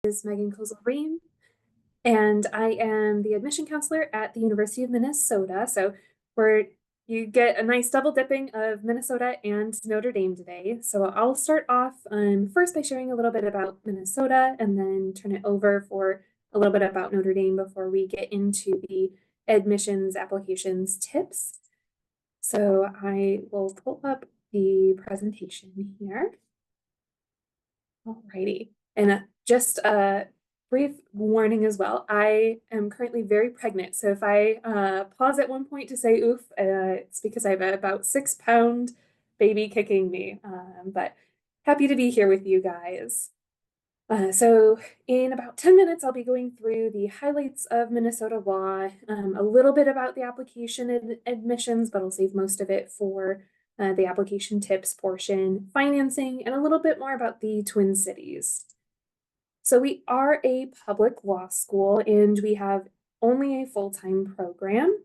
is Megan Kozel-Ream, and I am the admission counselor at the University of Minnesota. So where you get a nice double dipping of Minnesota and Notre Dame today. So I'll start off first by sharing a little bit about Minnesota and then turn it over for a little bit about Notre Dame before we get into the admissions applications tips. So I will pull up the presentation here. Alrighty. And just a brief warning as well. I am currently very pregnant. So if I pause at one point to say oof, it's because I have about 6 pound baby kicking me. But happy to be here with you guys. So in about 10 minutes, I'll be going through the highlights of Minnesota law, a little bit about the application and admissions, but I'll save most of it for the application tips portion, financing, and a little bit more about the Twin Cities. So we are a public law school and we have only a full-time program.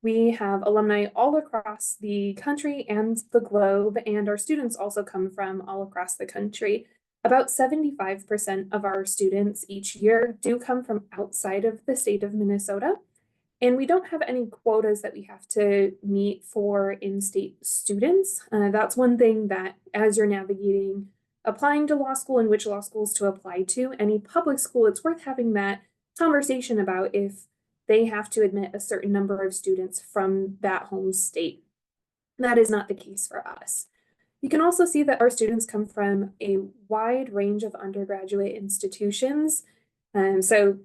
We have alumni all across the country and the globe, and our students also come from all across the country. About 75% of our students each year do come from outside of the state of Minnesota. And we don't have any quotas that we have to meet for in-state students. That's one thing that as you're navigating applying to law school and which law schools to apply to, any public school, it's worth having that conversation about if they have to admit a certain number of students from that home state. That is not the case for us. You can also see that our students come from a wide range of undergraduate institutions. So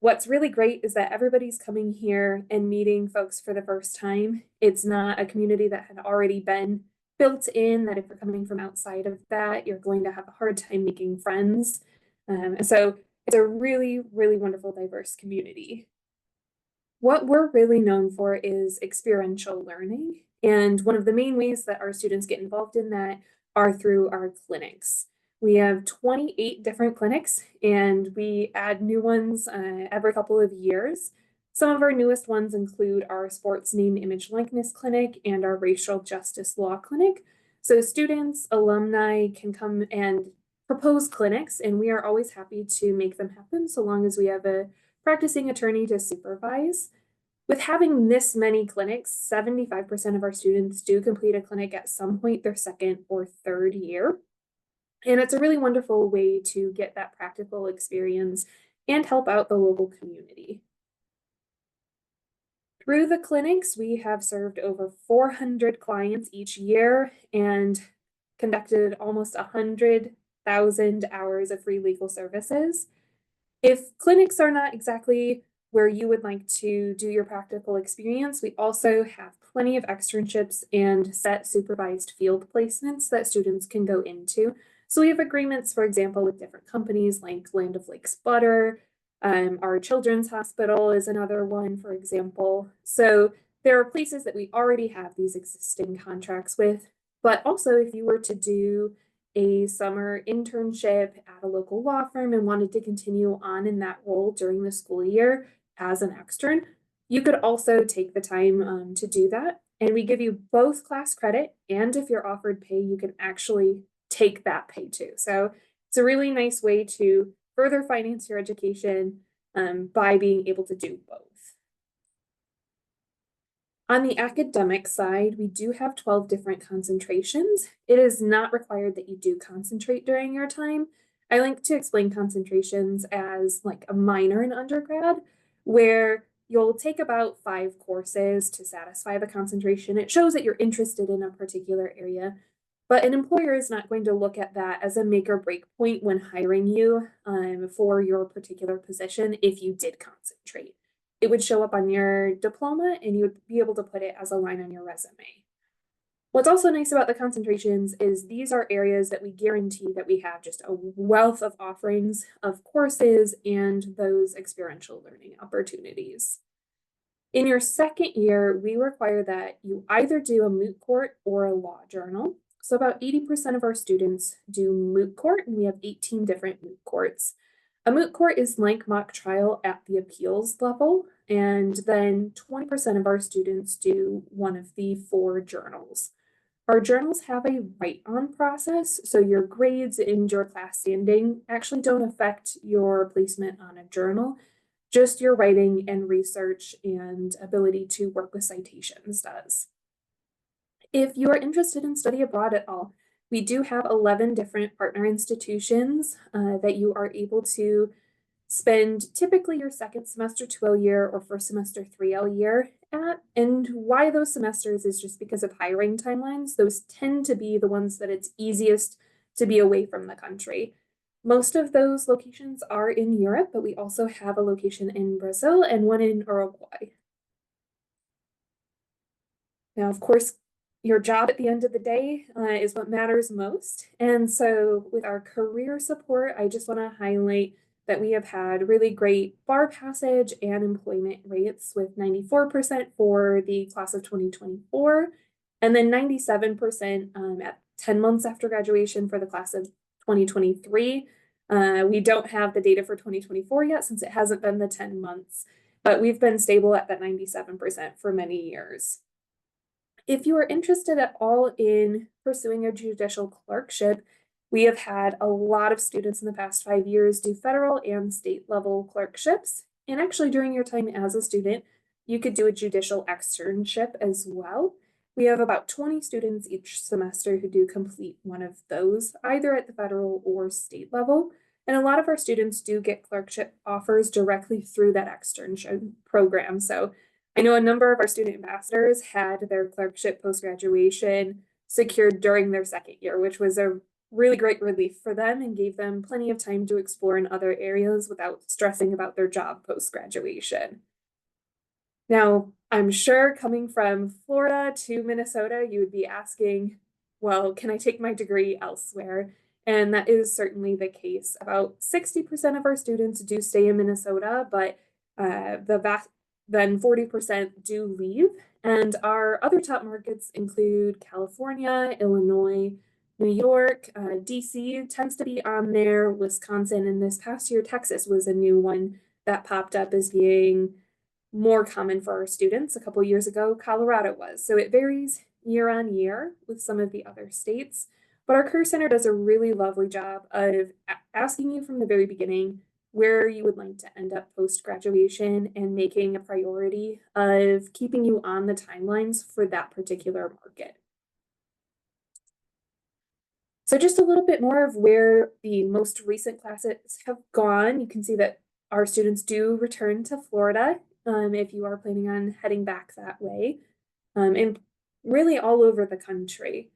what's really great is that everybody's coming here and meeting folks for the first time. It's not a community that had already been built in, that if you're coming from outside of that, you're going to have a hard time making friends. And so it's a really, really wonderful, diverse community. What we're really known for is experiential learning. And one of the main ways that our students get involved in that are through our clinics. We have 28 different clinics and we add new ones every couple of years. Some of our newest ones include our sports name, image, likeness clinic and our racial justice law clinic. So students, alumni can come and propose clinics, and we are always happy to make them happen so long as we have a practicing attorney to supervise. With having this many clinics, 75% of our students do complete a clinic at some point their second or third year. And it's a really wonderful way to get that practical experience and help out the local community. Through the clinics, we have served over 400 clients each year and conducted almost 100,000 hours of free legal services. If clinics are not exactly where you would like to do your practical experience, we also have plenty of externships and set supervised field placements that students can go into. So we have agreements, for example, with different companies like Land of Lakes Butter. Our Children's Hospital is another one, for example. So there are places that we already have these existing contracts with, but also if you were to do a summer internship at a local law firm and wanted to continue on in that role during the school year as an extern, you could also take the time to do that. And we give you both class credit, and if you're offered pay, you can actually take that pay too. So it's a really nice way to further finance your education by being able to do both. On the academic side, we do have 12 different concentrations. It is not required that you do concentrate during your time. I like to explain concentrations as like a minor in undergrad, where you'll take about 5 courses to satisfy the concentration. It shows that you're interested in a particular area, but an employer is not going to look at that as a make or break point when hiring you for your particular position if you did concentrate. It would show up on your diploma and you would be able to put it as a line on your resume. What's also nice about the concentrations is these are areas that we guarantee that we have just a wealth of offerings of courses and those experiential learning opportunities. In your second year, we require that you either do a moot court or a law journal. So about 80% of our students do moot court, and we have 18 different moot courts. A moot court is like mock trial at the appeals level, and then 20% of our students do one of the 4 journals. Our journals have a write-on process, so your grades and your class standing actually don't affect your placement on a journal, just your writing and research and ability to work with citations does. If you are interested in study abroad at all, we do have 11 different partner institutions that you are able to spend typically your second semester 2L year or first semester 3L year at. And why those semesters is just because of hiring timelines. Those tend to be the ones that it's easiest to be away from the country. Most of those locations are in Europe, but we also have a location in Brazil and one in Uruguay. Now, of course, your job at the end of the day is what matters most. And so with our career support, I just want to highlight that we have had really great bar passage and employment rates with 94% for the class of 2024, and then 97% at 10 months after graduation for the class of 2023. We don't have the data for 2024 yet since it hasn't been the 10 months, but we've been stable at that 97% for many years. If you are interested at all in pursuing a judicial clerkship, we have had a lot of students in the past 5 years do federal and state level clerkships. And actually, during your time as a student, you could do a judicial externship as well. We have about 20 students each semester who do complete one of those, either at the federal or state level. And a lot of our students do get clerkship offers directly through that externship program. So I know a number of our student ambassadors had their clerkship post-graduation secured during their second year, which was a really great relief for them and gave them plenty of time to explore in other areas without stressing about their job post-graduation. Now, I'm sure coming from Florida to Minnesota, you would be asking, well, can I take my degree elsewhere? And that is certainly the case. About 60% of our students do stay in Minnesota, but then 40% do leave. And our other top markets include California, Illinois, New York, DC tends to be on there, Wisconsin, and this past year, Texas was a new one that popped up as being more common for our students. A couple years ago, Colorado was. So it varies year on year with some of the other states. But our Career Center does a really lovely job of asking you from the very beginning where you would like to end up post-graduation and making a priority of keeping you on the timelines for that particular market. So just a little bit more of where the most recent classes have gone. You can see that our students do return to Florida if you are planning on heading back that way, and really all over the country.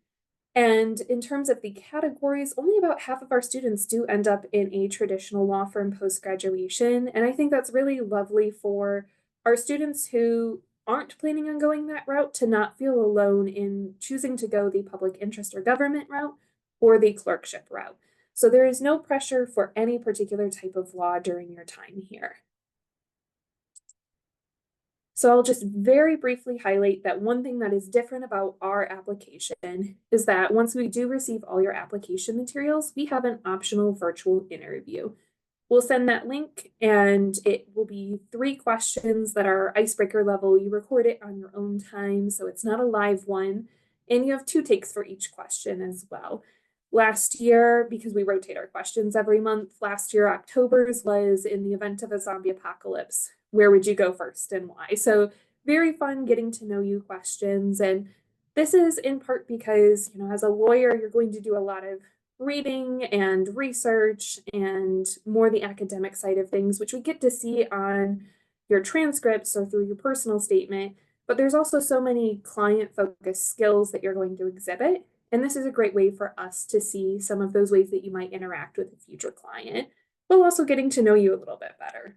And in terms of the categories, only about half of our students do end up in a traditional law firm post-graduation. And I think that's really lovely for our students who aren't planning on going that route to not feel alone in choosing to go the public interest or government route or the clerkship route. So there is no pressure for any particular type of law during your time here. So I'll just very briefly highlight that one thing that is different about our application is that once we do receive all your application materials, we have an optional virtual interview. We'll send that link and it will be 3 questions that are icebreaker level. You record it on your own time, so it's not a live one. And you have 2 takes for each question as well. Last year, because we rotate our questions every month, last year, October's was in the event of a zombie apocalypse. Where would you go first and why? So very fun getting to know you questions. And this is in part because, as a lawyer, you're going to do a lot of reading and research and more the academic side of things, which we get to see on your transcripts or through your personal statement. But there's also so many client-focused skills that you're going to exhibit. And this is a great way for us to see some of those ways that you might interact with a future client, while also getting to know you a little bit better.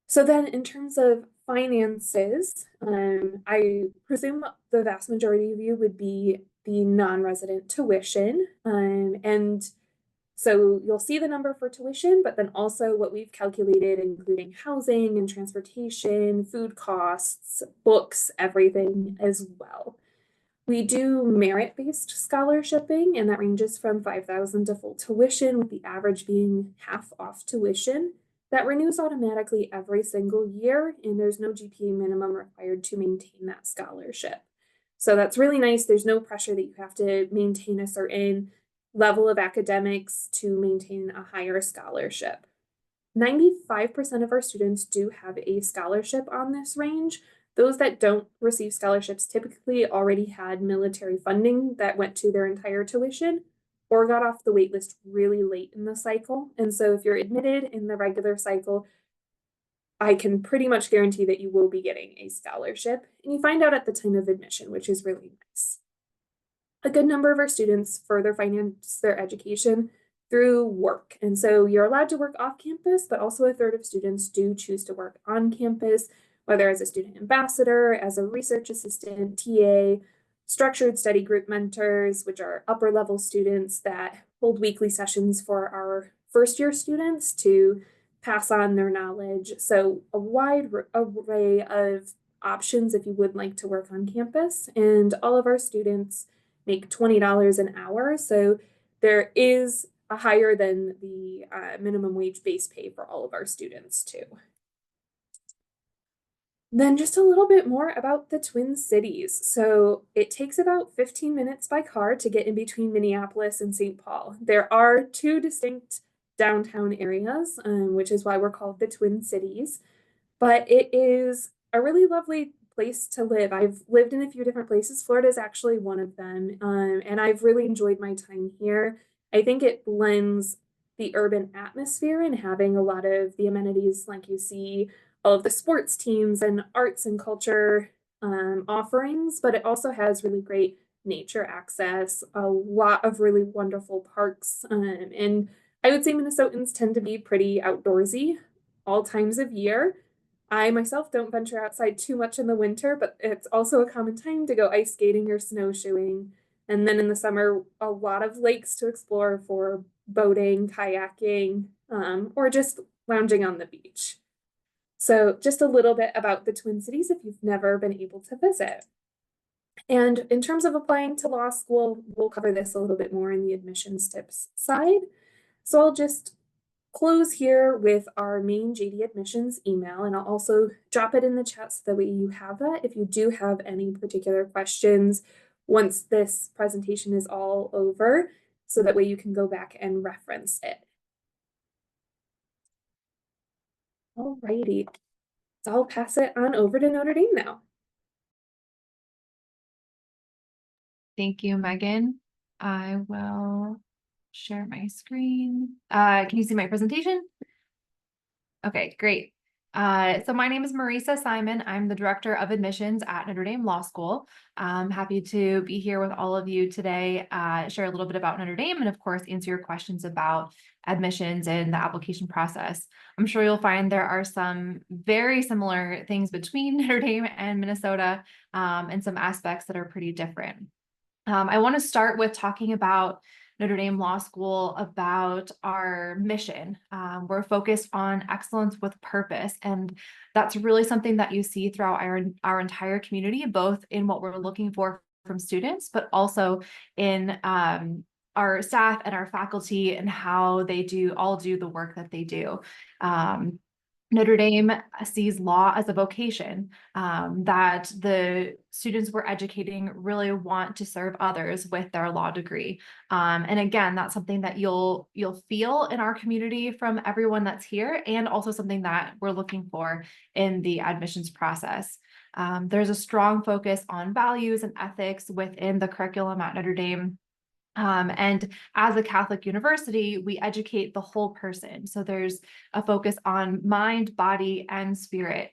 So then in terms of finances, I presume the vast majority of you would be the non-resident tuition. And so you'll see the number for tuition, but then also what we've calculated, including housing and transportation, food costs, books, everything as well. We do merit-based scholarshiping, and that ranges from $5,000 to full tuition, with the average being half off tuition. That renews automatically every single year, and there's no GPA minimum required to maintain that scholarship. So that's really nice. There's no pressure that you have to maintain a certain level of academics to maintain a higher scholarship. 95% of our students do have a scholarship on this range. Those that don't receive scholarships typically already had military funding that went to their entire tuition or got off the wait list really late in the cycle. And so if you're admitted in the regular cycle, I can pretty much guarantee that you will be getting a scholarship. And you find out at the time of admission, which is really nice. A good number of our students further finance their education through work. And so you're allowed to work off campus, but also a third of students do choose to work on campus, whether as a student ambassador, as a research assistant, TA, structured study group mentors, which are upper level students that hold weekly sessions for our first year students to pass on their knowledge. So a wide array of options if you would like to work on campus. And all of our students make $20 an hour. So there is a higher than the minimum wage base pay for all of our students too. Then just a little bit more about the Twin Cities. So it takes about 15 minutes by car to get in between Minneapolis and St. Paul. There are two distinct downtown areas, which is why we're called the Twin Cities. But it is a really lovely place to live. I've lived in a few different places. Florida is actually one of them, and I've really enjoyed my time here. I think it blends the urban atmosphere and having a lot of the amenities like you see all of the sports teams and arts and culture offerings, but it also has really great nature access, a lot of really wonderful parks, and I would say Minnesotans tend to be pretty outdoorsy all times of year. I myself don't venture outside too much in the winter, but it's also a common time to go ice skating or snowshoeing. And then in the summer, a lot of lakes to explore for boating, kayaking, or just lounging on the beach. So just a little bit about the Twin Cities if you've never been able to visit. And in terms of applying to law school, we'll cover this a little bit more in the admissions tips side. So I'll just close here with our main JD admissions email, and I'll also drop it in the chat so that way you have that if you do have any particular questions once this presentation is all over, so that way you can go back and reference it. Alrighty, so I'll pass it on over to Notre Dame now. Thank you, Megan. I will share my screen. Can you see my presentation? Okay, great. So my name is Marisa Simon. I'm the Director of Admissions at Notre Dame Law School. I'm happy to be here with all of you today, share a little bit about Notre Dame, and of course, answer your questions about admissions and the application process. I'm sure you'll find there are some very similar things between Notre Dame and Minnesota, and some aspects that are pretty different. I want to start with talking about Notre Dame Law School, about our mission. We're focused on excellence with purpose, and that's really something that you see throughout our entire community, both in what we're looking for from students, but also in our staff and our faculty and how they all do the work that they do. Notre Dame sees law as a vocation, that the students we're educating really want to serve others with their law degree. And again, that's something that you'll feel in our community from everyone that's here, and also something that we're looking for in the admissions process. There's a strong focus on values and ethics within the curriculum at Notre Dame. And as a Catholic university, we educate the whole person. So there's a focus on mind, body, and spirit,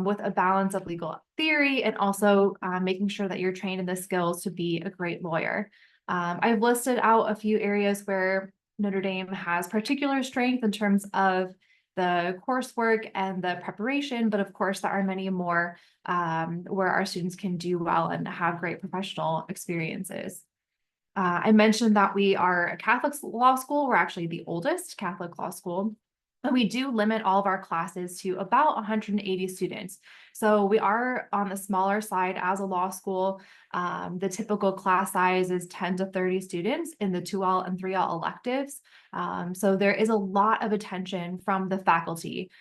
with a balance of legal theory and also making sure that you're trained in the skills to be a great lawyer. I've listed out a few areas where Notre Dame has particular strength in terms of the coursework and the preparation, but of course there are many more where our students can do well and have great professional experiences. I mentioned that we are a Catholic law school. We're actually the oldest Catholic law school. And we do limit all of our classes to about 180 students. So we are on the smaller side as a law school. The typical class size is 10 to 30 students in the 2L and 3L electives. So there is a lot of attention from the faculty.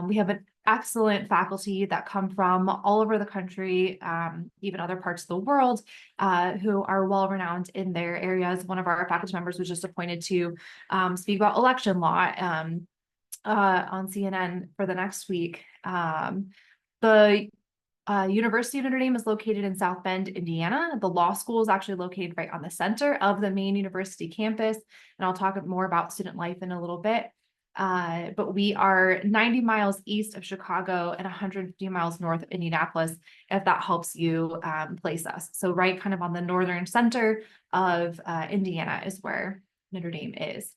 We have an excellent faculty that come from all over the country, even other parts of the world, who are well-renowned in their areas. One of our faculty members was just appointed to speak about election law on CNN for the next week. The University of Notre Dame is located in South Bend, Indiana. The law school is actually located right on the center of the main university campus. And I'll talk more about student life in a little bit. But we are 90 miles east of Chicago and 150 miles north of Indianapolis, if that helps you place us. So right kind of on the northern center of Indiana is where Notre Dame is.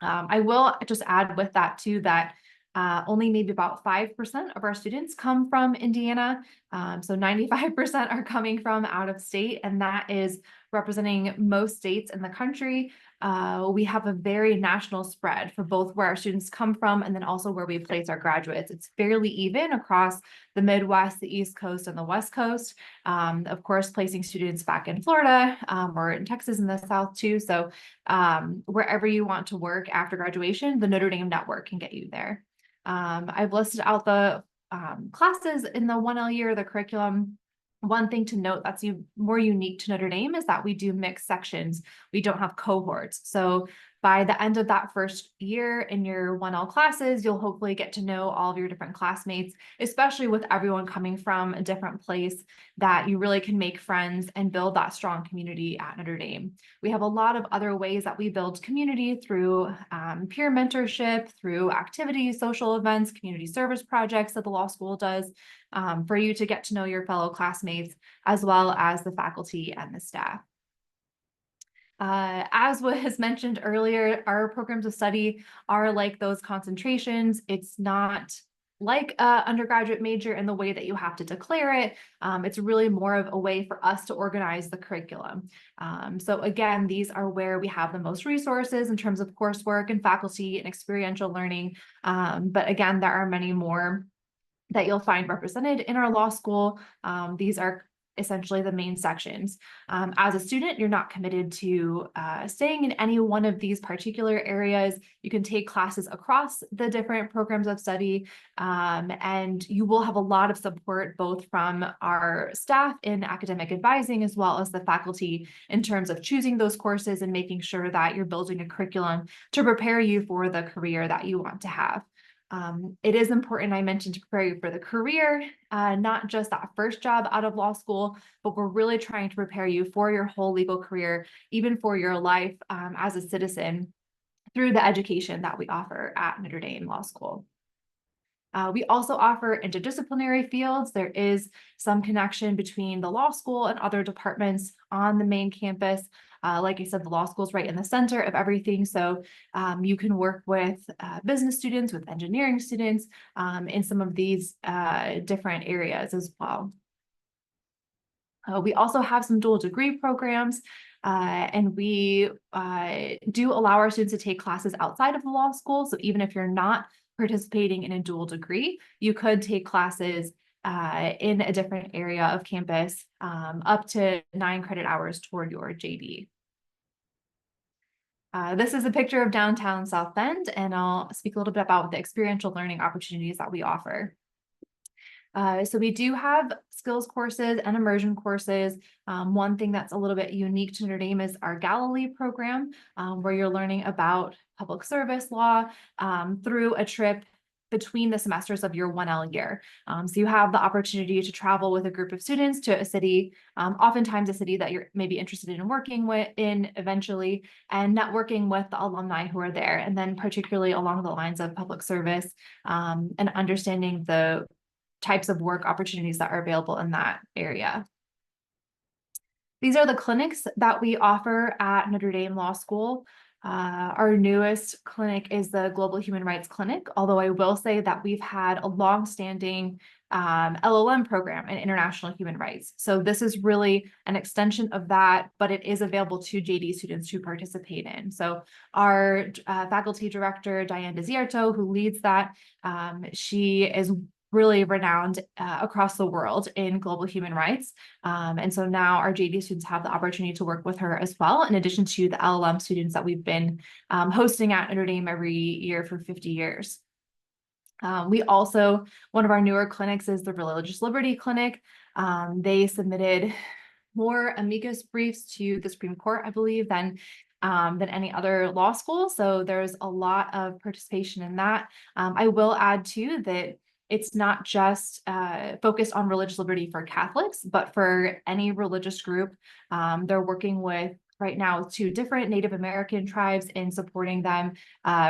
I will just add with that too that only maybe about 5% of our students come from Indiana. So 95% are coming from out of state, and that is representing most states in the country. We have a very national spread for both where our students come from and then also where we place our graduates. It's fairly even across the Midwest, the East Coast, and the West Coast. Of course, placing students back in Florida or in Texas in the South too. So wherever you want to work after graduation, the Notre Dame network can get you there. I've listed out the classes in the 1L year, the curriculum. One thing to note that's more unique to Notre Dame is that we do mixed sections. We don't have cohorts. So by the end of that first year in your 1L classes, you'll hopefully get to know all of your different classmates, especially with everyone coming from a different place, that you really can make friends and build that strong community at Notre Dame. We have a lot of other ways that we build community through peer mentorship, through activities, social events, community service projects that the law school does, for you to get to know your fellow classmates, as well as the faculty and the staff. As was mentioned earlier, our programs of study are like those concentrations. It's not like an undergraduate major in the way that you have to declare it. It's really more of a way for us to organize the curriculum. So again, these are where we have the most resources in terms of coursework and faculty and experiential learning. But again, there are many more that you'll find represented in our law school. These are essentially the main sections. As a student, you're not committed to staying in any one of these particular areas. You can take classes across the different programs of study, and you will have a lot of support both from our staff in academic advising as well as the faculty in terms of choosing those courses and making sure that you're building a curriculum to prepare you for the career that you want to have. It is important, I mentioned, to prepare you for the career, not just that first job out of law school, but we're really trying to prepare you for your whole legal career, even for your life as a citizen through the education that we offer at Notre Dame Law School. We also offer interdisciplinary fields. There is some connection between the law school and other departments on the main campus. Like I said, the law school is right in the center of everything. So you can work with business students, with engineering students in some of these different areas as well. We also have some dual degree programs, and we do allow our students to take classes outside of the law school. So even if you're not participating in a dual degree, you could take classes in a different area of campus up to 9 credit hours toward your JD. This is a picture of downtown South Bend, and I'll speak a little bit about the experiential learning opportunities that we offer. So we do have skills courses and immersion courses. One thing that's a little bit unique to Notre Dame is our Galilee program, where you're learning about public service law through a trip between the semesters of your 1L year. So you have the opportunity to travel with a group of students to a city, oftentimes a city that you're maybe interested in working in eventually, and networking with the alumni who are there, and then particularly along the lines of public service and understanding the types of work opportunities that are available in that area. These are the clinics that we offer at Notre Dame Law School. Our newest clinic is the Global Human Rights Clinic, although I will say that we've had a long-standing LLM program in international human rights. So this is really an extension of that, but it is available to JD students to participate in. So our faculty director, Diane Desierto, who leads that, she is really renowned across the world in global human rights. And so now our JD students have the opportunity to work with her as well, in addition to the LLM students that we've been hosting at Notre Dame every year for 50 years. We also, one of our newer clinics is the Religious Liberty Clinic. They submitted more amicus briefs to the Supreme Court, I believe, than any other law school. So there's a lot of participation in that. I will add too that it's not just focused on religious liberty for Catholics, but for any religious group. They're working with right now 2 different Native American tribes in supporting them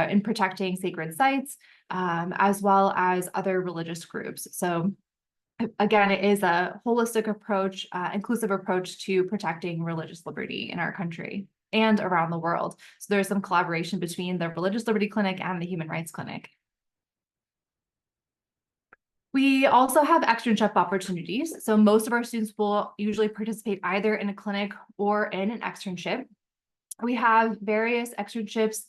in protecting sacred sites, as well as other religious groups. So again, it is a holistic approach, inclusive approach to protecting religious liberty in our country and around the world. So there's some collaboration between the Religious Liberty Clinic and the Human Rights Clinic. We also have externship opportunities. So most of our students will usually participate either in a clinic or in an externship. We have various externships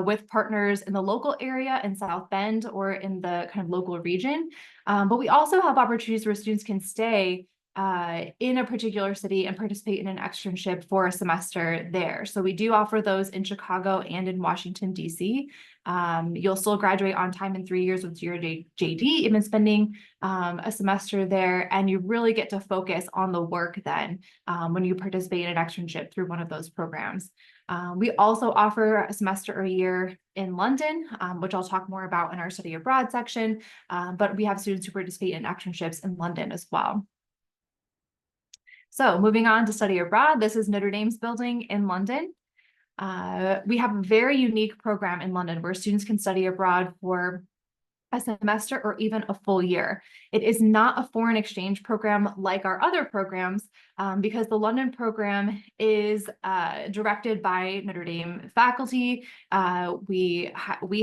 with partners in the local area in South Bend or in the kind of local region. But we also have opportunities where students can stay in a particular city and participate in an externship for a semester there. So we do offer those in Chicago and in Washington, D.C. You'll still graduate on time in 3 years with your JD, even spending a semester there, and you really get to focus on the work then when you participate in an externship through one of those programs. We also offer a semester or a year in London, which I'll talk more about in our study abroad section, but we have students who participate in externships in London as well. So moving on to study abroad, this is Notre Dame's building in London. We have a very unique program in London where students can study abroad for a semester or even a full year. It is not a foreign exchange program like our other programs, because the London program is directed by Notre Dame faculty. We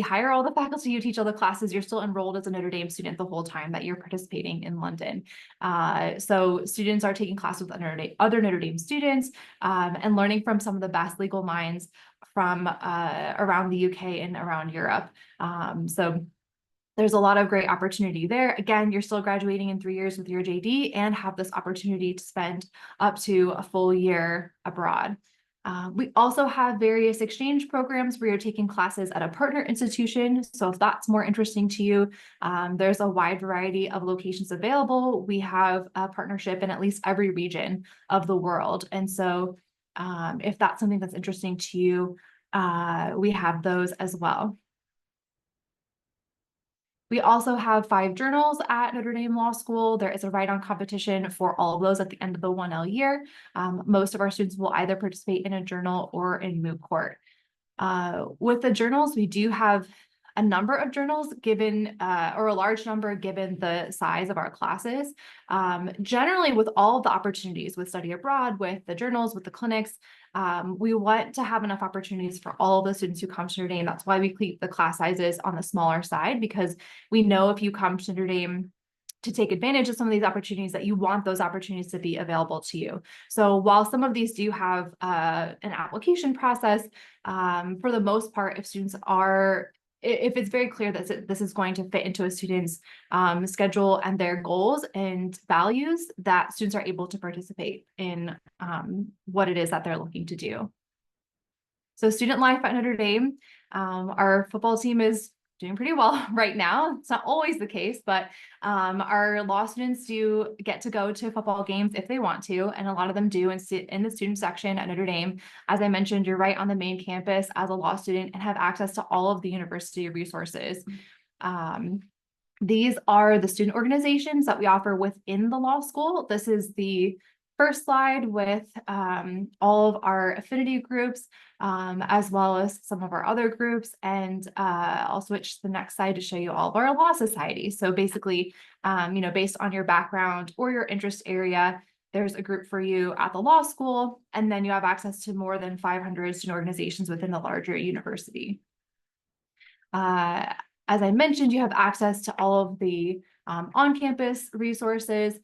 hire all the faculty, you teach all the classes, you're still enrolled as a Notre Dame student the whole time that you're participating in London. So students are taking classes with other Notre Dame students and learning from some of the best legal minds from around the UK and around Europe. So there's a lot of great opportunity there. Again, you're still graduating in 3 years with your JD and have this opportunity to spend up to a full year abroad. We also have various exchange programs where you're taking classes at a partner institution. So if that's more interesting to you, there's a wide variety of locations available. We have a partnership in at least every region of the world. And so if that's something that's interesting to you, we have those as well. We also have 5 journals at Notre Dame Law School. There is a write-on competition for all of those at the end of the 1L year. Most of our students will either participate in a journal or in moot court. With the journals, we do have a number of journals given, or a large number given the size of our classes. Generally, with all of the opportunities with study abroad, with the journals, with the clinics, we want to have enough opportunities for all of the students who come to Notre Dame. That's why we keep the class sizes on the smaller side, because we know if you come to Notre Dame to take advantage of some of these opportunities, that you want those opportunities to be available to you. So while some of these do have an application process, for the most part, if it's very clear that this is going to fit into a student's schedule and their goals and values, that students are able to participate in what it is that they're looking to do. So student life at Notre Dame, our football team is doing pretty well right now. It's not always the case, but our law students do get to go to football games if they want to, and a lot of them do and sit in the student section at Notre Dame. As I mentioned, you're right on the main campus as a law student and have access to all of the university resources. These are the student organizations that we offer within the law school. This is the first slide with all of our affinity groups, as well as some of our other groups. And I'll switch to the next slide to show you all of our law societies. So basically, based on your background or your interest area, there's a group for you at the law school, and then you have access to more than 500 student organizations within the larger university. As I mentioned, you have access to all of the on-campus resources.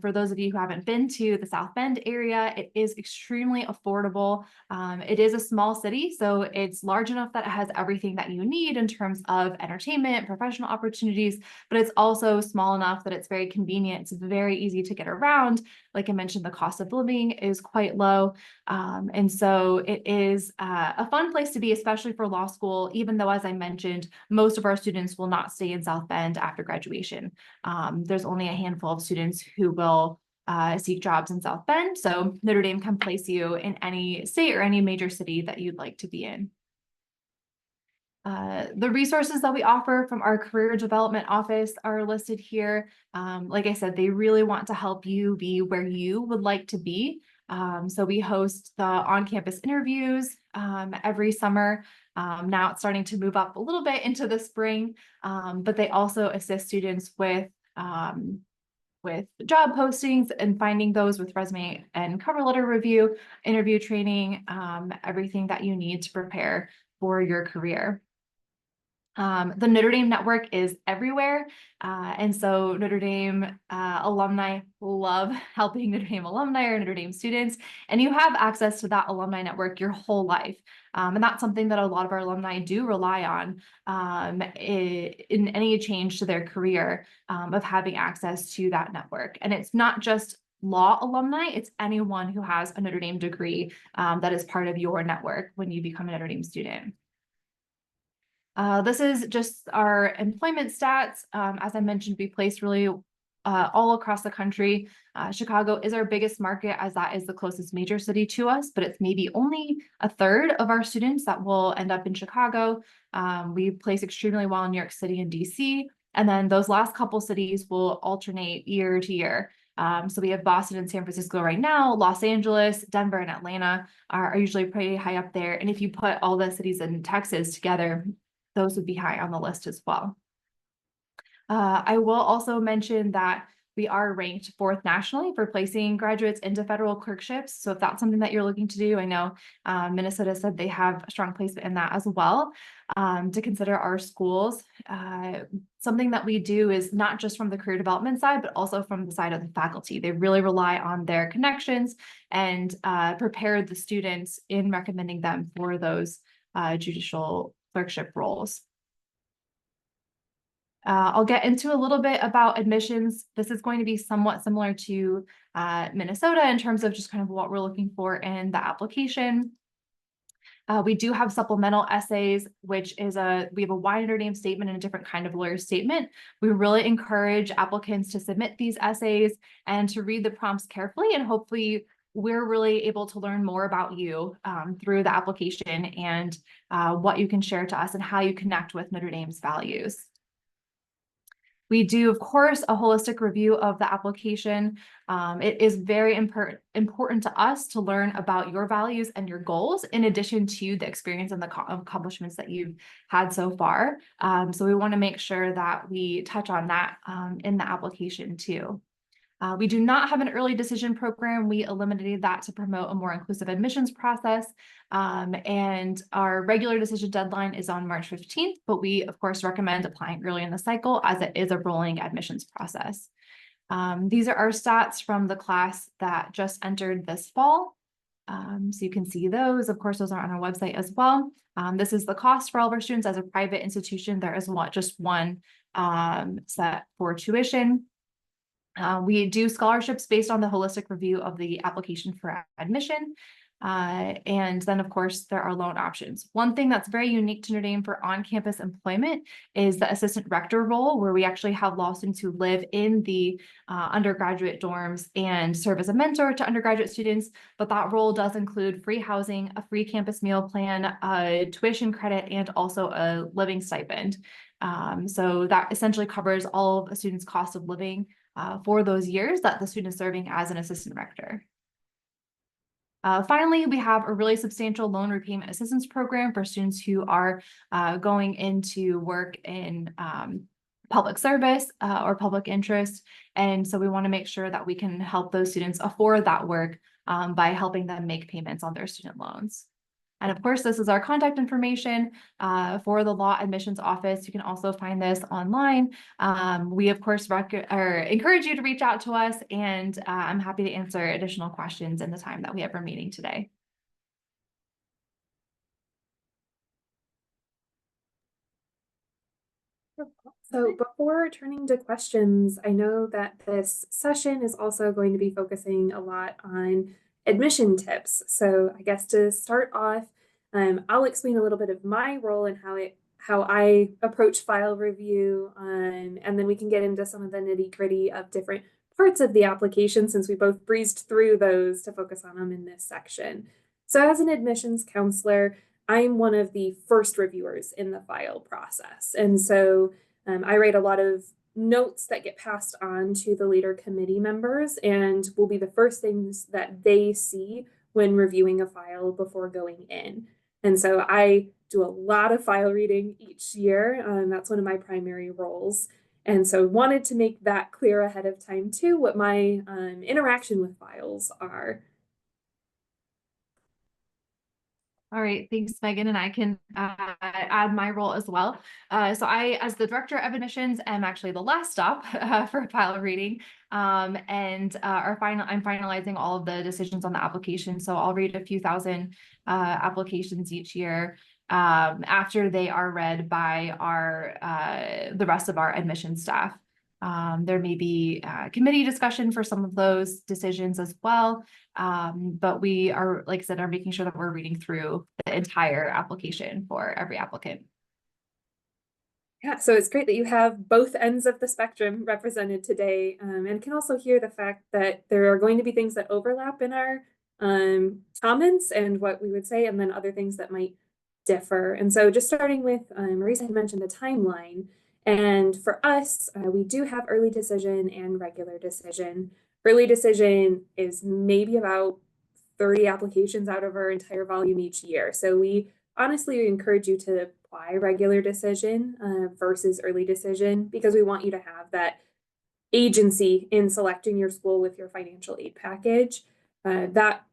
For those of you who haven't been to the South Bend area, it is extremely affordable. It is a small city, so it's large enough that it has everything that you need in terms of entertainment, professional opportunities, but it's also small enough that it's very convenient. It's very easy to get around. Like I mentioned, the cost of living is quite low. And so it is a fun place to be, especially for law school, even though, as I mentioned, most of our students will not stay in South Bend after graduation. There's only a handful of students who will seek jobs in South Bend. So Notre Dame can place you in any state or any major city that you'd like to be in. The resources that we offer from our career development office are listed here. Like I said, they really want to help you be where you would like to be. So we host the on-campus interviews every summer. Now it's starting to move up a little bit into the spring, but they also assist students with job postings and finding those with resume and cover letter review, interview training, everything that you need to prepare for your career. The Notre Dame network is everywhere. And so Notre Dame alumni love helping Notre Dame alumni or Notre Dame students, and you have access to that alumni network your whole life. And that's something that a lot of our alumni do rely on in any change to their career of having access to that network. And it's not just law alumni, it's anyone who has a Notre Dame degree that is part of your network when you become a Notre Dame student. This is just our employment stats. As I mentioned, we place really all across the country. Chicago is our biggest market as that is the closest major city to us, but it's maybe only a third of our students that will end up in Chicago. We place extremely well in New York City and DC, and then those last couple cities will alternate year to year. So we have Boston and San Francisco right now. Los Angeles, Denver, and Atlanta are usually pretty high up there. And if you put all the cities in Texas together, those would be high on the list as well. I will also mention that we are ranked 4th nationally for placing graduates into federal clerkships. So if that's something that you're looking to do, I know Minnesota said they have a strong placement in that as well. To consider our schools, something that we do is not just from the career development side, but also from the side of the faculty. They really rely on their connections and prepare the students in recommending them for those judicial clerkship roles. I'll get into a little bit about admissions. This is going to be somewhat similar to Minnesota in terms of just kind of what we're looking for in the application. We do have supplemental essays, which is we have a wide Notre Dame statement and a different kind of lawyer statement. We really encourage applicants to submit these essays and to read the prompts carefully, and hopefully we're really able to learn more about you through the application and what you can share to us and how you connect with Notre Dame's values. We do, of course, a holistic review of the application. It is very important to us to learn about your values and your goals, in addition to the experience and the accomplishments that you've had so far. So we want to make sure that we touch on that in the application too. We do not have an early decision program. We eliminated that to promote a more inclusive admissions process. And our regular decision deadline is on March 15th, but we, of course, recommend applying early in the cycle as it is a rolling admissions process. These are our stats from the class that just entered this fall. So you can see those. Of course, those are on our website as well. This is the cost for all of our students. As a private institution, there is just one set for tuition. We do scholarships based on the holistic review of the application for admission. And then, of course, there are loan options. One thing that's very unique to Notre Dame for on-campus employment is the assistant rector role, where we actually have law students who live in the undergraduate dorms and serve as a mentor to undergraduate students. But that role does include free housing, a free campus meal plan, a tuition credit, and also a living stipend. So that essentially covers all of a student's cost of living for those years that the student is serving as an assistant rector. Finally, we have a really substantial loan repayment assistance program for students who are going into work in public service or public interest. And so we want to make sure that we can help those students afford that work by helping them make payments on their student loans. And of course, this is our contact information for the law admissions office. You can also find this online. We, of course, encourage you to reach out to us, and I'm happy to answer additional questions in the time that we have for meeting today. So before turning to questions, I know that this session is also going to be focusing a lot on admission tips. So I guess to start off, I'll explain a little bit of my role and how I approach file review, and then we can get into some of the nitty-gritty of different parts of the application since we both breezed through those to focus on them in this section. So as an admissions counselor, I'm one of the first reviewers in the file process. And so I write a lot of notes that get passed on to the later committee members and will be the first things that they see when reviewing a file before going in. And so I do a lot of file reading each year. That's one of my primary roles. And so wanted to make that clear ahead of time too, what my interaction with files are. All right, thanks, Megan. And I can add my role as well. So I, as the director of admissions, am actually the last stop for file reading. I'm finalizing all of the decisions on the application. So I'll read a few thousand applications each year after they are read by the rest of our admission staff. There may be committee discussion for some of those decisions as well. But we are, like I said, are making sure that we're reading through the entire application for every applicant. Yeah, so it's great that you have both ends of the spectrum represented today, and can also hear the fact that there are going to be things that overlap in our comments and what we would say, and then other things that might differ. And so just starting with, Marisa had mentioned the timeline, and for us, we do have early decision and regular decision. Early decision is maybe about 30 applications out of our entire volume each year. So we honestly encourage you to apply regular decision versus early decision because we want you to have that agency in selecting your school with your financial aid package. That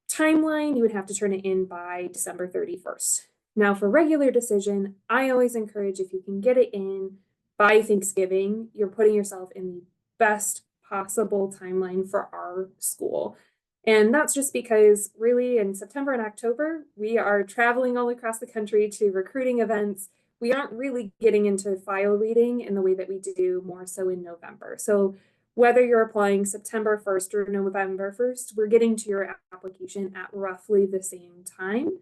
timeline, you would have to turn it in by December 31st. Now, for regular decision, I always encourage if you can get it in by Thanksgiving, you're putting yourself in the best possible timeline for our school. And that's just because really in September and October, we are traveling all across the country to recruiting events. We aren't really getting into file reading in the way that we do more so in November. So whether you're applying September 1st or November 1st, we're getting to your application at roughly the same time.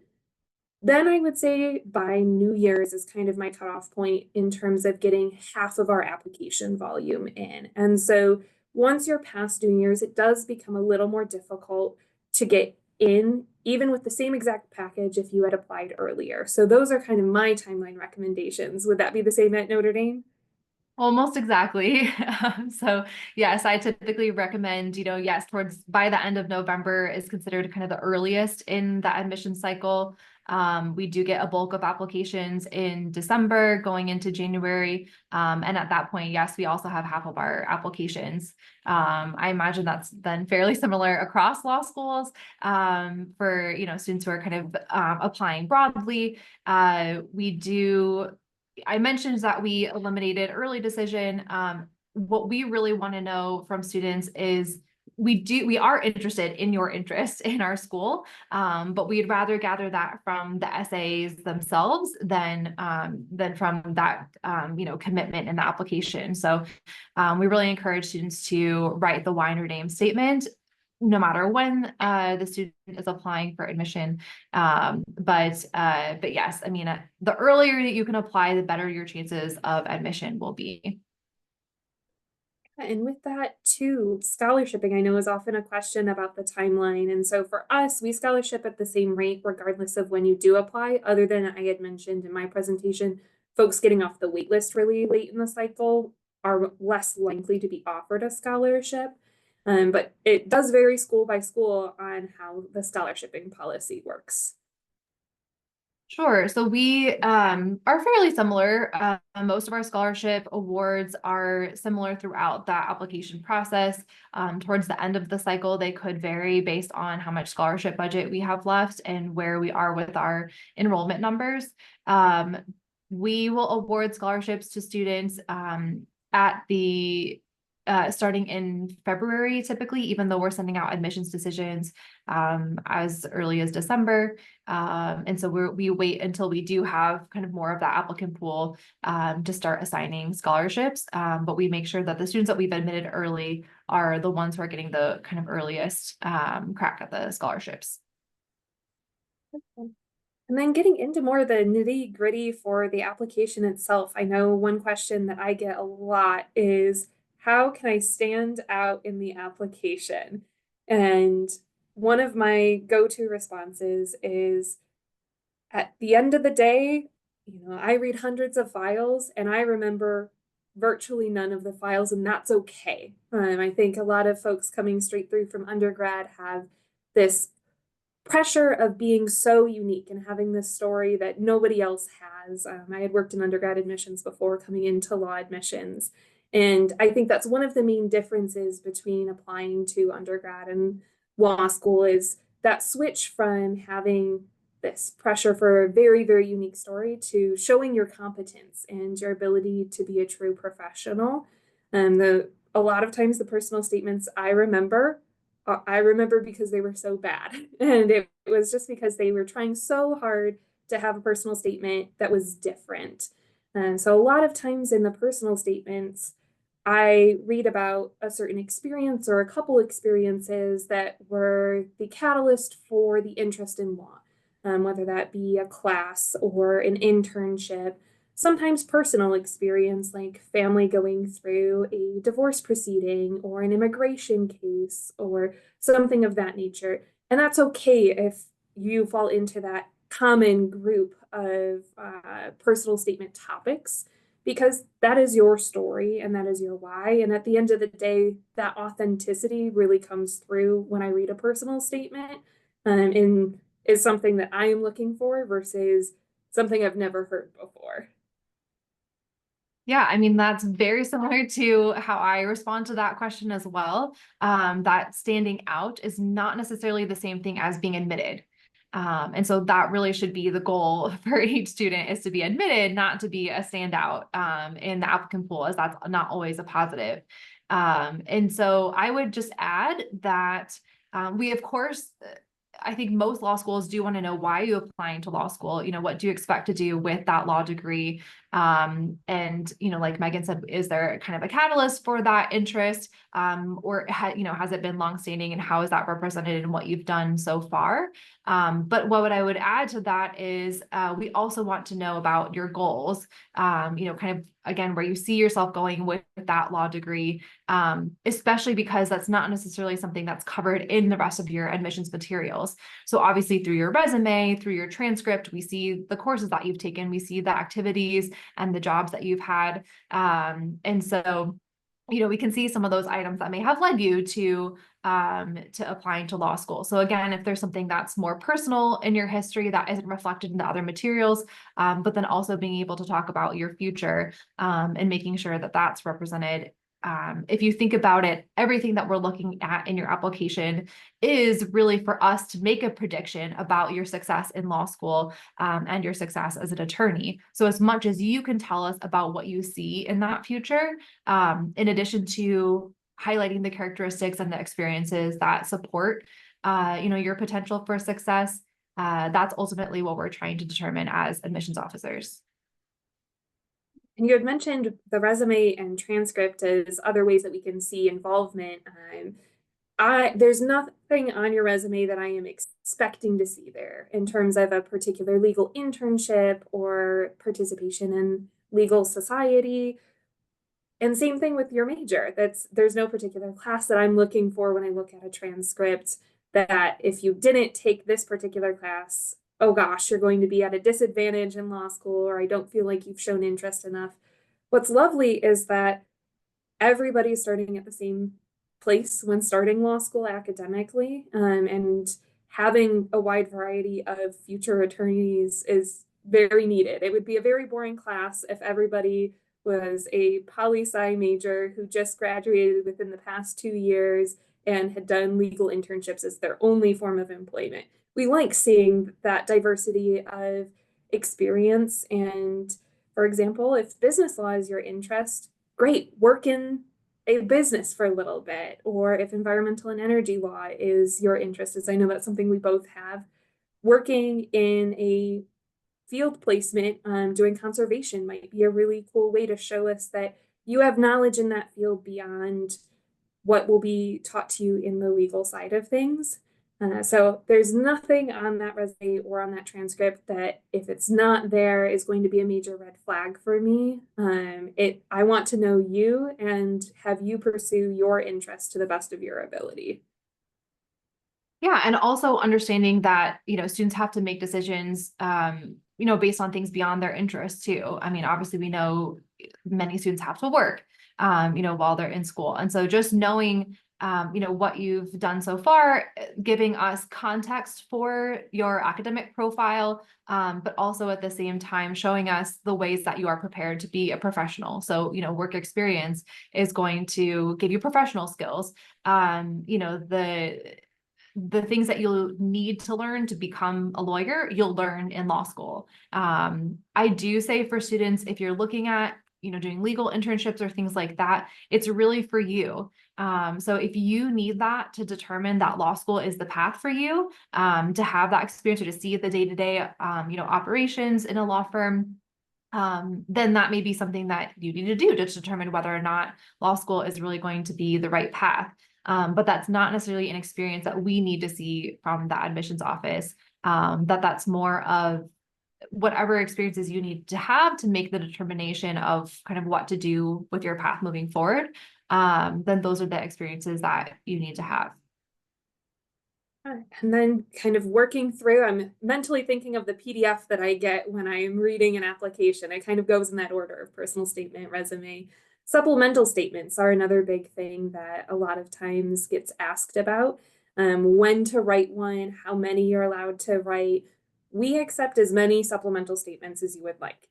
Then I would say by New Year's is kind of my cutoff point in terms of getting half of our application volume in. And so once you're past New Year's, it does become a little more difficult to get in, even with the same exact package if you had applied earlier. So those are kind of my timeline recommendations. Would that be the same at Notre Dame? Almost exactly. So yes, I typically recommend, yes, towards by the end of November is considered kind of the earliest in the admission cycle. We do get a bulk of applications in December going into January. And at that point, yes, we also have half of our applications. I imagine that's then fairly similar across law schools for, students who are kind of applying broadly. I mentioned that we eliminated early decision. What we really want to know from students is we are interested in your interest in our school, but we'd rather gather that from the essays themselves than from that commitment in the application. So we really encourage students to write the why Notre Dame statement no matter when the student is applying for admission. But yes, I mean, the earlier that you can apply, the better your chances of admission will be. And with that too, scholarshiping I know is often a question about the timeline. And so for us, we scholarship at the same rate regardless of when you do apply, other than I had mentioned in my presentation, folks getting off the wait list really late in the cycle are less likely to be offered a scholarship. But it does vary school by school on how the scholarshiping policy works. Sure. So we are fairly similar. Most of our scholarship awards are similar throughout that application process. Towards the end of the cycle, they could vary based on how much scholarship budget we have left and where we are with our enrollment numbers. Um, we will award scholarships to students at the starting in February, typically, even though we're sending out admissions decisions as early as December. And so we wait until we do have kind of more of that applicant pool to start assigning scholarships. But we make sure that the students that we've admitted early are the ones who are getting the kind of earliest crack at the scholarships. And then getting into more of the nitty gritty for the application itself, I know one question that I get a lot is how can I stand out in the application? And one of my go-to responses is at the end of the day, I read hundreds of files and I remember virtually none of the files, and that's okay. I think a lot of folks coming straight through from undergrad have this pressure of being so unique and having this story that nobody else has. I had worked in undergrad admissions before coming into law admissions. And I think that's one of the main differences between applying to undergrad and law school is that switch from having this pressure for a very, very unique story to showing your competence and your ability to be a true professional. A lot of times the personal statements I remember because they were so bad. And it was just because they were trying so hard to have a personal statement that was different. And so a lot of times in the personal statements, I read about a certain experience or a couple experiences that were the catalyst for the interest in law, whether that be a class or an internship, sometimes personal experience like family going through a divorce proceeding or an immigration case or something of that nature. And that's okay if you fall into that common group of personal statement topics because that is your story and that is your why. And at the end of the day, that authenticity really comes through when I read a personal statement and is something that I am looking for versus something I've never heard before. Yeah, I mean, that's very similar to how I respond to that question as well. That standing out is not necessarily the same thing as being admitted. And so that really should be the goal for each student is to be admitted, not to be a standout in the applicant pool, as that's not always a positive. And so I would just add that we, of course, I think most law schools do want to know why you applying to law school. You know, what do you expect to do with that law degree? And, you know, like Megan said, is there kind of a catalyst for that interest? Or, has it been longstanding and how is that represented in what you've done so far? But what I would add to that is we also want to know about your goals, kind of, again, where you see yourself going with that law degree, especially because that's not necessarily something that's covered in the rest of your admissions materials. So obviously through your resume, through your transcript, we see the courses that you've taken, we see the activities and the jobs that you've had. And so, we can see some of those items that may have led you to applying to law school. So again, if there's something that's more personal in your history that isn't reflected in the other materials, but then also being able to talk about your future and making sure that that's represented. If you think about it, everything that we're looking at in your application is really for us to make a prediction about your success in law school and your success as an attorney. So as much as you can tell us about what you see in that future, in addition to highlighting the characteristics and the experiences that support, your potential for success, that's ultimately what we're trying to determine as admissions officers. And you had mentioned the resume and transcript as other ways that we can see involvement. There's nothing on your resume that I am expecting to see there in terms of a particular legal internship or participation in legal society. And same thing with your major. There's no particular class that I'm looking for when I look at a transcript that if you didn't take this particular class, oh gosh, you're going to be at a disadvantage in law school, or I don't feel like you've shown interest enough. What's lovely is that everybody's starting at the same place when starting law school academically, and having a wide variety of future attorneys is very needed. It would be a very boring class if everybody was a poli-sci major who just graduated within the past 2 years and had done legal internships as their only form of employment. We like seeing that diversity of experience. And for example, if business law is your interest, great, work in a business for a little bit. Or if environmental and energy law is your interest, as I know that's something we both have, working in a field placement, doing conservation might be a really cool way to show us that you have knowledge in that field beyond what will be taught to you in the legal side of things. So there's nothing on that resume or on that transcript that if it's not there is going to be a major red flag for me. I want to know you and have you pursue your interest to the best of your ability. Yeah, and also understanding that, students have to make decisions, based on things beyond their interests too. I mean, obviously we know many students have to work, while they're in school. And so just knowing, what you've done so far, giving us context for your academic profile, but also at the same time showing us the ways that you are prepared to be a professional. So, work experience is going to give you professional skills. The things that you'll need to learn to become a lawyer, you'll learn in law school. I do say for students, if you're looking at, doing legal internships or things like that, it's really for you. So if you need that to determine that law school is the path for you, to have that experience or to see the day-to-day, operations in a law firm, then that may be something that you need to do to determine whether or not law school is really going to be the right path. But that's not necessarily an experience that we need to see from the admissions office. That's more of whatever experiences you need to have to make the determination of kind of what to do with your path moving forward. Then those are the experiences that you need to have. And then kind of working through, I'm mentally thinking of the PDF that I get when I'm reading an application. It kind of goes in that order of personal statement, resume. Supplemental statements are another big thing that a lot of times gets asked about. When to write one, how many you're allowed to write. We accept as many supplemental statements as you would like.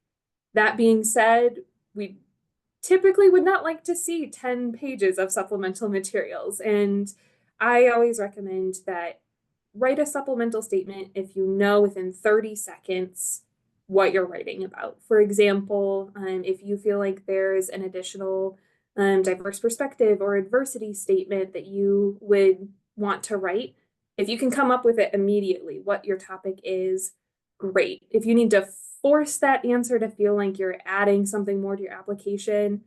That being said, we typically would not like to see 10 pages of supplemental materials. And I always recommend that write a supplemental statement if you know within 30 seconds what you're writing about. For example, if you feel like there's an additional diverse perspective or adversity statement that you would want to write, if you can come up with it immediately, what your topic is, great. If you need to force that answer to feel like you're adding something more to your application,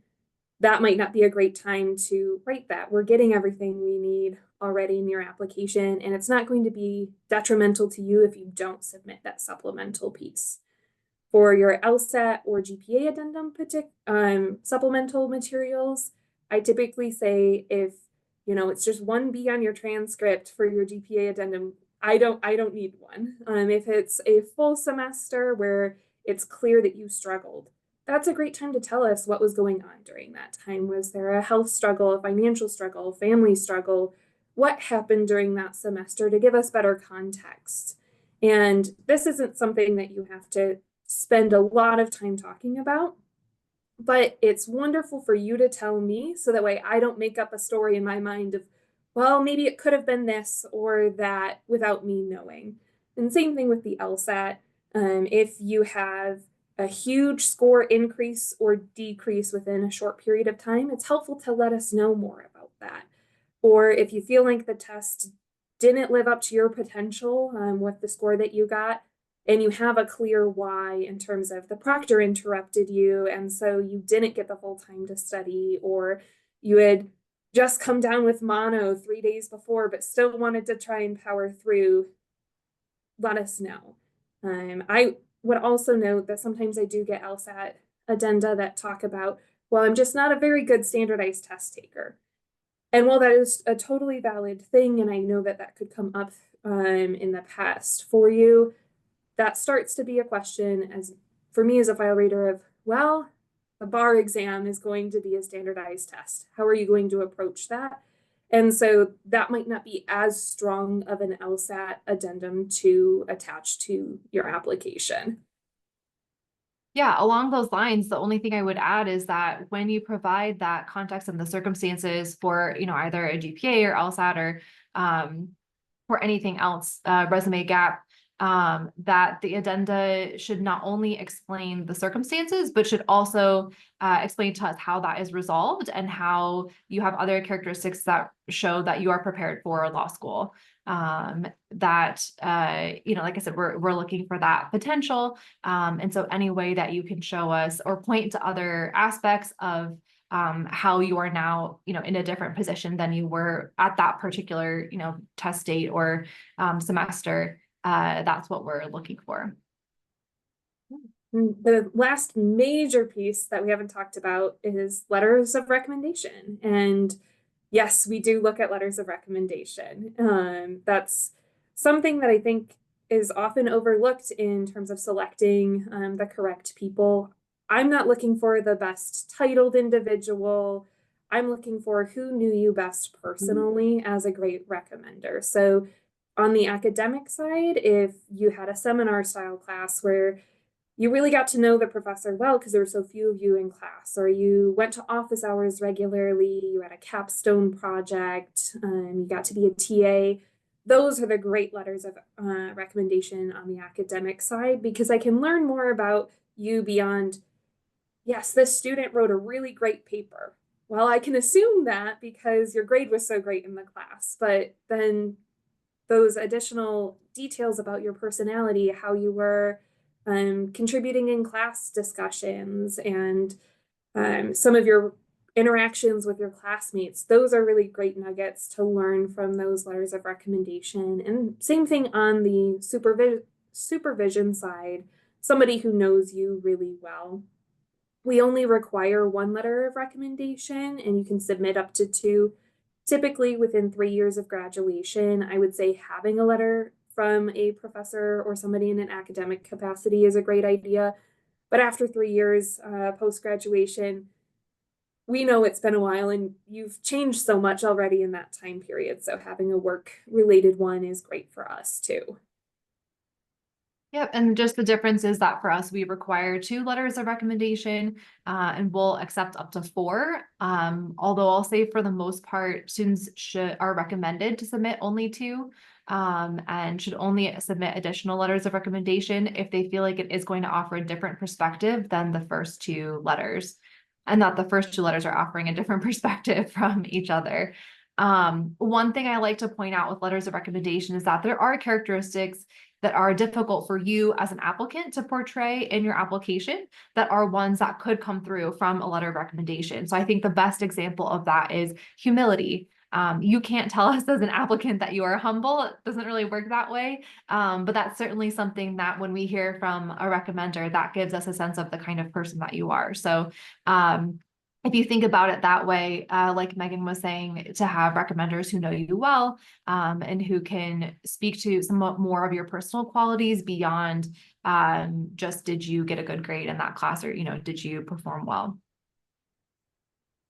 that might not be a great time to write that. We're getting everything we need already in your application, and it's not going to be detrimental to you if you don't submit that supplemental piece. For your LSAT or GPA addendum supplemental materials, I typically say if it's just 1B on your transcript for your GPA addendum, I don't need one. If it's a full semester where it's clear that you struggled, that's a great time to tell us what was going on during that time. Was there a health struggle, a financial struggle, family struggle? What happened during that semester to give us better context? And this isn't something that you have to spend a lot of time talking about, but it's wonderful for you to tell me so that way I don't make up a story in my mind of, well, maybe it could have been this or that without me knowing. And same thing with the LSAT. If you have a huge score increase or decrease within a short period of time, it's helpful to let us know more about that. Or if you feel like the test didn't live up to your potential with the score that you got, and you have a clear why in terms of the proctor interrupted you, and so you didn't get the full time to study, or you had just come down with mono 3 days before, but still wanted to try and power through, let us know. I would also note that sometimes I do get LSAT addenda that talk about, well, I'm just not a very good standardized test taker. And while that is a totally valid thing, and I know that that could come up in the past for you, that starts to be a question as for me as a file reader of, well, the bar exam is going to be a standardized test. How are you going to approach that? And so that might not be as strong of an LSAT addendum to attach to your application. Yeah, along those lines, the only thing I would add is that when you provide that context and the circumstances for, either a GPA or LSAT um, or anything else, resume gap, that the addenda should not only explain the circumstances, but should also explain to us how that is resolved and how you have other characteristics that show that you are prepared for law school. That like I said, we're looking for that potential. And so any way that you can show us or point to other aspects of how you are now, in a different position than you were at that particular, test date or semester, that's what we're looking for. The last major piece that we haven't talked about is letters of recommendation. And yes, we do look at letters of recommendation. That's something that I think is often overlooked in terms of selecting the correct people. I'm not looking for the best titled individual. I'm looking for who knew you best personally as a great recommender. So on the academic side, if you had a seminar style class where you really got to know the professor well because there were so few of you in class, or you went to office hours regularly, you had a capstone project, you got to be a TA. Those are the great letters of recommendation on the academic side because I can learn more about you beyond, yes, this student wrote a really great paper. Well, I can assume that because your grade was so great in the class, but then those additional details about your personality, how you were contributing in class discussions, and some of your interactions with your classmates. Those are really great nuggets to learn from those letters of recommendation. And same thing on the supervision side, somebody who knows you really well. We only require one letter of recommendation, and you can submit up to two. Typically, within 3 years of graduation, I would say having a letter from a professor or somebody in an academic capacity is a great idea. But after 3 years post graduation, we know it's been a while and you've changed so much already in that time period. So having a work related one is great for us too. Yep, and just the difference is that for us, we require 2 letters of recommendation, and we'll accept up to 4. Although I'll say for the most part, students are recommended to submit only 2, and should only submit additional letters of recommendation if they feel like it is going to offer a different perspective than the first 2 letters, and that the first 2 letters are offering a different perspective from each other. One thing I like to point out with letters of recommendation is that there are characteristics that are difficult for you as an applicant to portray in your application that are ones that could come through from a letter of recommendation. So I think the best example of that is humility. You can't tell us as an applicant that you are humble. It doesn't really work that way. But that's certainly something that when we hear from a recommender, that gives us a sense of the kind of person that you are. So if you think about it that way, like Megan was saying, to have recommenders who know you well, and who can speak to somewhat more of your personal qualities beyond just did you get a good grade in that class, or did you perform well.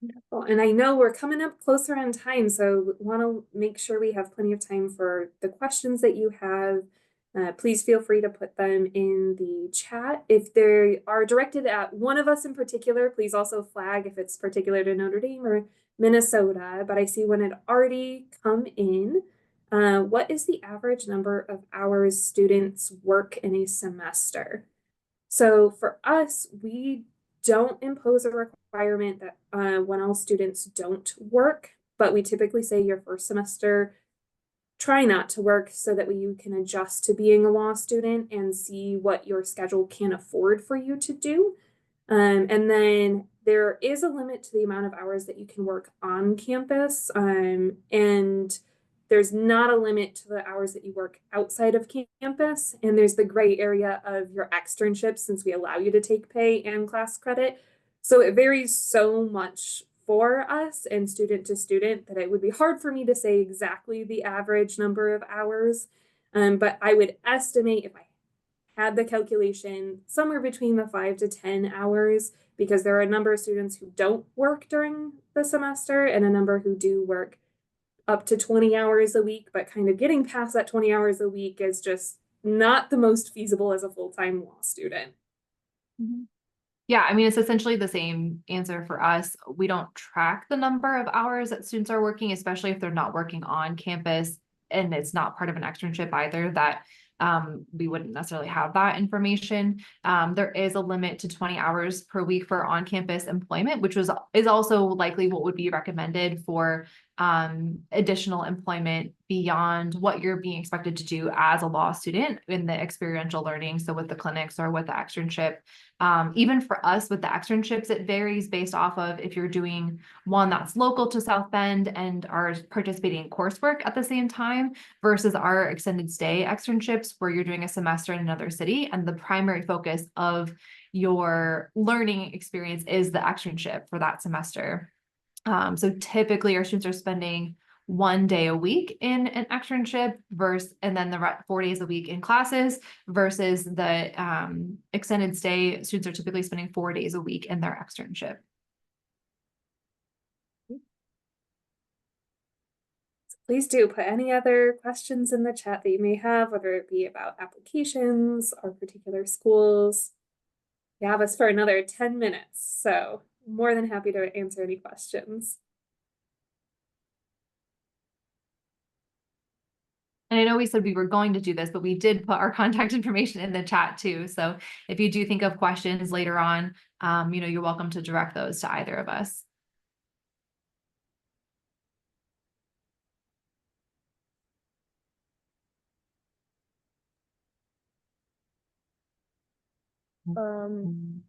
Wonderful. And I know we're coming up closer on time, so want to make sure we have plenty of time for the questions that you have. Please feel free to put them in the chat. If they are directed at one of us in particular, please also flag if it's particular to Notre Dame or Minnesota. But I see one had already come in. What is the average number of hours students work in a semester? So for us, we don't impose a requirement that when all students don't work, but we typically say your first semester, try not to work so that you can adjust to being a law student and see what your schedule can afford for you to do. And then there is a limit to the amount of hours that you can work on campus. And there's not a limit to the hours that you work outside of campus. And there's the gray area of your externships since we allow you to take pay and class credit. So it varies so much for us and student to student that it would be hard for me to say exactly the average number of hours. But I would estimate, if I had the calculation, somewhere between the 5 to 10 hours, because there are a number of students who don't work during the semester and a number who do work up to 20 hours a week, but kind of getting past that 20 hours a week is just not the most feasible as a full-time law student. Mhm. Yeah, I mean, it's essentially the same answer for us. We don't track the number of hours that students are working, especially if they're not working on campus and it's not part of an externship either, that we wouldn't necessarily have that information. There is a limit to 20 hours per week for on-campus employment, which is also likely what would be recommended for additional employment beyond what you're being expected to do as a law student in the experiential learning. So with the clinics or with the externship. Even for us with the externships, it varies based off of if you're doing one that's local to South Bend and are participating in coursework at the same time versus our extended stay externships where you're doing a semester in another city and the primary focus of your learning experience is the externship for that semester. So typically our students are spending 1 day a week in an externship and then the 4 days a week in classes versus the extended stay students are typically spending 4 days a week in their externship. Please do put any other questions in the chat that you may have, whether it be about applications or particular schools. You have us for another 10 minutes, so more than happy to answer any questions. And I know we said we were going to do this, but we did put our contact information in the chat too. So if you do think of questions later on, you're welcome to direct those to either of us. Um,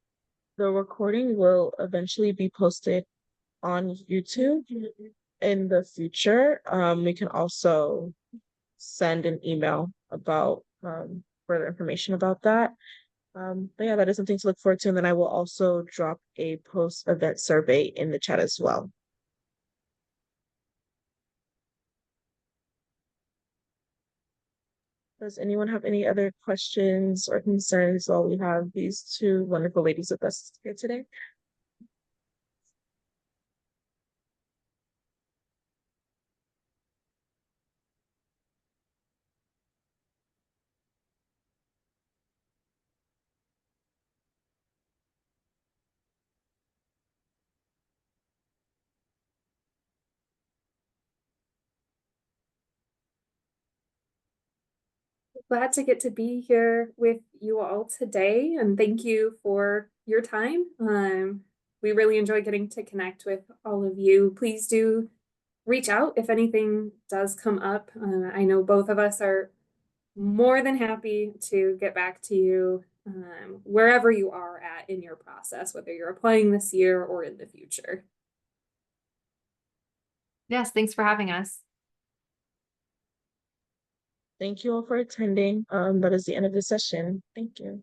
the recording will eventually be posted on YouTube in the future. We can also send an email about further information about that. But yeah, that is something to look forward to. And then I will also drop a post-event survey in the chat as well. Does anyone have any other questions or concerns while we have these two wonderful ladies with us here today? Glad to get to be here with you all today, and thank you for your time. We really enjoy getting to connect with all of you. Please do reach out if anything does come up. I know both of us are more than happy to get back to you wherever you are at in your process, whether you're applying this year or in the future. Yes, thanks for having us. Thank you all for attending. That is the end of the session. Thank you.